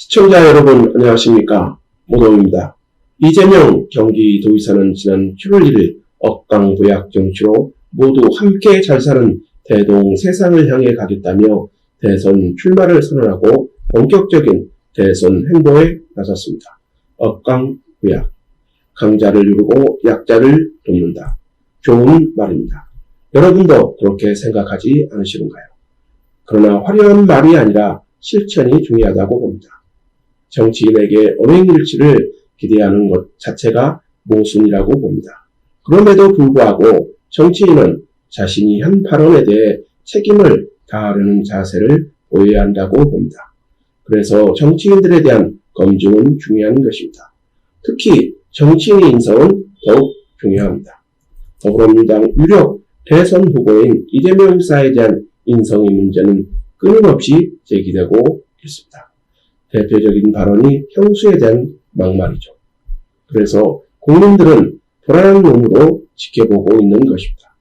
시청자 여러분 안녕하십니까? 모동입니다. 이재명 경기도의사는 지난 7월 1일 억강부약 정치로 모두 함께 잘 사는 대동 세상을 향해 가겠다며 대선 출마를 선언하고 본격적인 대선 행보에 나섰습니다. 억강부약, 강자를 누르고 약자를 돕는다. 좋은 말입니다. 여러분도 그렇게 생각하지 않으시는가요? 그러나 화려한 말이 아니라 실천이 중요하다고 봅니다. 정치인에게 언행일치를 기대하는 것 자체가 모순이라고 봅니다. 그럼에도 불구하고 정치인은 자신이 한 발언에 대해 책임을 다하려는 자세를 보여야 한다고 봅니다. 그래서 정치인들에 대한 검증은 중요한 것입니다. 특히 정치인의 인성은 더욱 중요합니다. 더불어민주당 유력 대선 후보인 이재명 지사에 대한 인성의 문제는 끊임없이 제기되고 있습니다. 대표적인 발언이 형수에 대한 막말이죠. 그래서 국민들은 불안한 눈으로 지켜보고 있는 것입니다.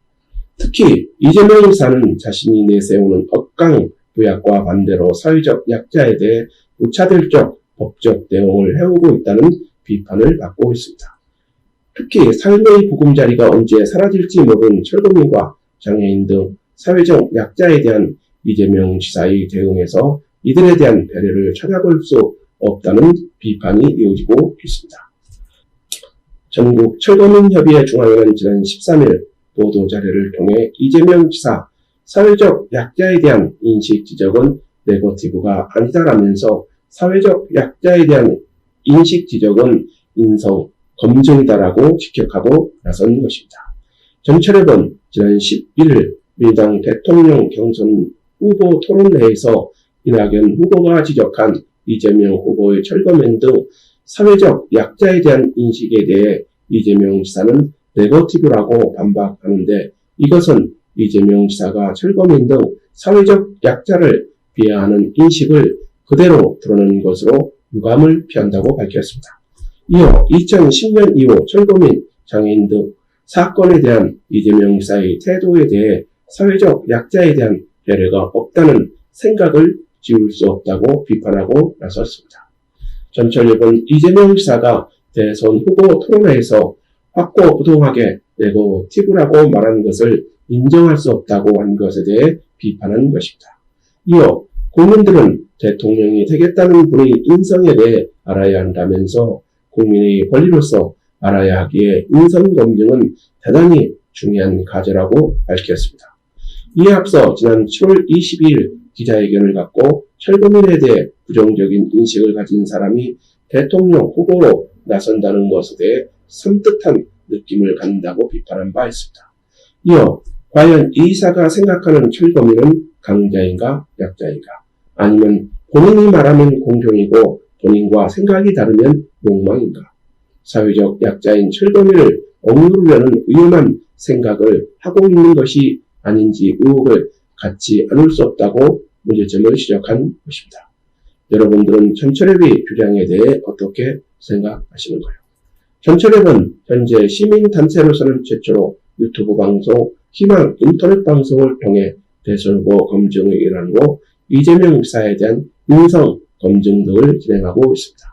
특히 이재명 지사는 자신이 내세우는 억강부약과 반대로 사회적 약자에 대해 무차별적 법적 대응을 해오고 있다는 비판을 받고 있습니다. 특히 삶의 보금자리가 언제 사라질지 모르는 철거민과 장애인 등 사회적 약자에 대한 이재명 지사의 대응에서 이들에 대한 배려를 찾아볼 수 없다는 비판이 이어지고 있습니다. 전국 철거민협의회 중앙회는 지난 13일 보도자료를 통해 이재명 지사 사회적 약자에 대한 인식 지적은 네거티브가 아니다라면서 사회적 약자에 대한 인식 지적은 인성 검증이다라고 직격하고 나선 것입니다. 전철협은 지난 11일 민주당 대통령 경선 후보 토론회에서 이낙연 후보가 지적한 이재명 후보의 철거민 등 사회적 약자에 대한 인식에 대해 이재명 지사는 네거티브라고 반박하는데, 이것은 이재명 지사가 철거민 등 사회적 약자를 비하하는 인식을 그대로 드러낸 것으로 유감을 표한다고 밝혔습니다. 이어 2010년 이후 철거민, 장애인 등 사건에 대한 이재명 지사의 태도에 대해 사회적 약자에 대한 배려가 없다는 생각을 지울 수 없다고 비판하고 나섰습니다. 전철협은 이재명 지사가 대선 후보 토론회에서 확고부동하게 네거티브라고 말한 것을 인정할 수 없다고 한 것에 대해 비판한 것입니다. 이어 국민들은 대통령이 되겠다는 분의 인성에 대해 알아야 한다면서 국민의 권리로서 알아야 하기에 인성 검증은 대단히 중요한 과제라고 밝혔습니다. 이에 앞서 지난 7월 22일 기자회견을 갖고 철거민에 대해 부정적인 인식을 가진 사람이 대통령 후보로 나선다는 것에 대해 섬뜩한 느낌을 갖는다고 비판한 바 있습니다. 이어 과연 이 이사가 생각하는 철거민은 강자인가 약자인가, 아니면 본인이 말하면 공정이고 본인과 생각이 다르면 욕망인가, 사회적 약자인 철거민을 억누르려는 위험한 생각을 하고 있는 것이 아닌지 의혹을 갖지 않을 수 없다고 문제점을 지적한 것입니다. 여러분들은 전철협의 주장에 대해 어떻게 생각하시는가요? 전철협은 현재 시민단체로서는 최초로 유튜브 방송, 희망 인터넷 방송을 통해 대선 후보 검증의 일환으로 이재명 지사에 대한 인성 검증 등을 진행하고 있습니다.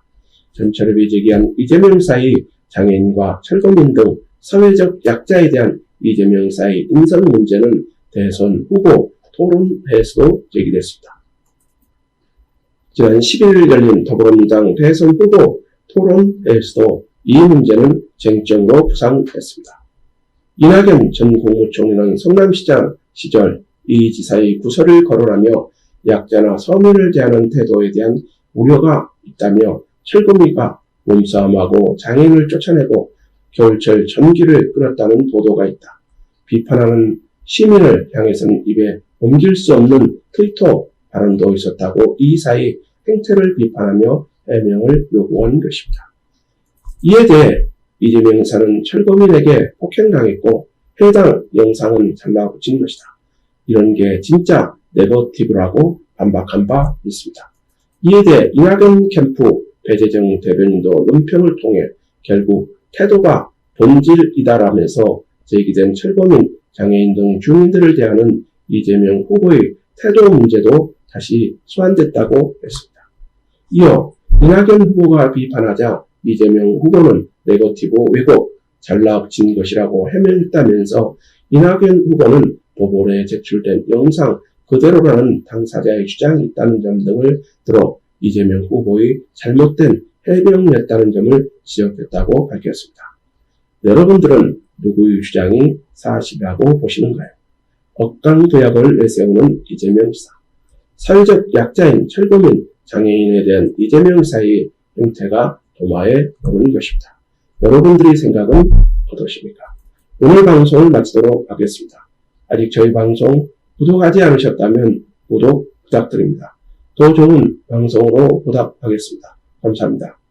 전철협이 제기한 이재명 지사의 장애인과 철거민 등 사회적 약자에 대한 이재명 지사의 인성 문제는 대선 후보 토론회에서도 제기됐습니다. 지난 11일 열린 더불어민주당 대선 후보 토론회에서도 이 문제는 쟁점으로 부상했습니다. 이낙연 전 국무총리는 성남시장 시절 이 지사의 구설을 거론하며 약자나 서민을 대하는 태도에 대한 우려가 있다며 철거민과 몸싸움하고 장애인을 쫓아내고 겨울철 전기를 끊었다는 보도가 있다. 비판하는 시민을 향해서는 입에 옮길 수 없는 트위터 발언도 있었다고 이 이사의 행태를 비판하며 해명을 요구한 것입니다. 이에 대해 이재명 지사는 철거민에게 폭행당했고 해당 영상은 잘라붙인 것이다. 이런 게 진짜 네거티브라고 반박한 바 있습니다. 이에 대해 이낙연 캠프 배재정 대변인도 논평을 통해 결국 태도가 본질이다라면서 제기된 철거민, 장애인 등 주민들을 대하는 이재명 후보의 태도 문제도 다시 소환됐다고 했습니다. 이어 이낙연 후보가 비판하자 이재명 후보는 네거티브 왜곡, 잘락진 것이라고 해명했다면서 이낙연 후보는 도볼에 제출된 영상 그대로라는 당사자의 주장이 있다는 점 등을 들어 이재명 후보의 잘못된 해명이었다는 점을 지적했다고 밝혔습니다. 여러분들은 누구의 주장이 사실이라고 보시는가요? 억강도약을 내세우는 이재명 지사. 사회적 약자인 철거민, 장애인에 대한 이재명 지사의 행태가 도마에 오는 것입니다. 여러분들의 생각은 어떠십니까? 오늘 방송을 마치도록 하겠습니다. 아직 저희 방송 구독하지 않으셨다면 구독 부탁드립니다. 더 좋은 방송으로 보답하겠습니다. 감사합니다.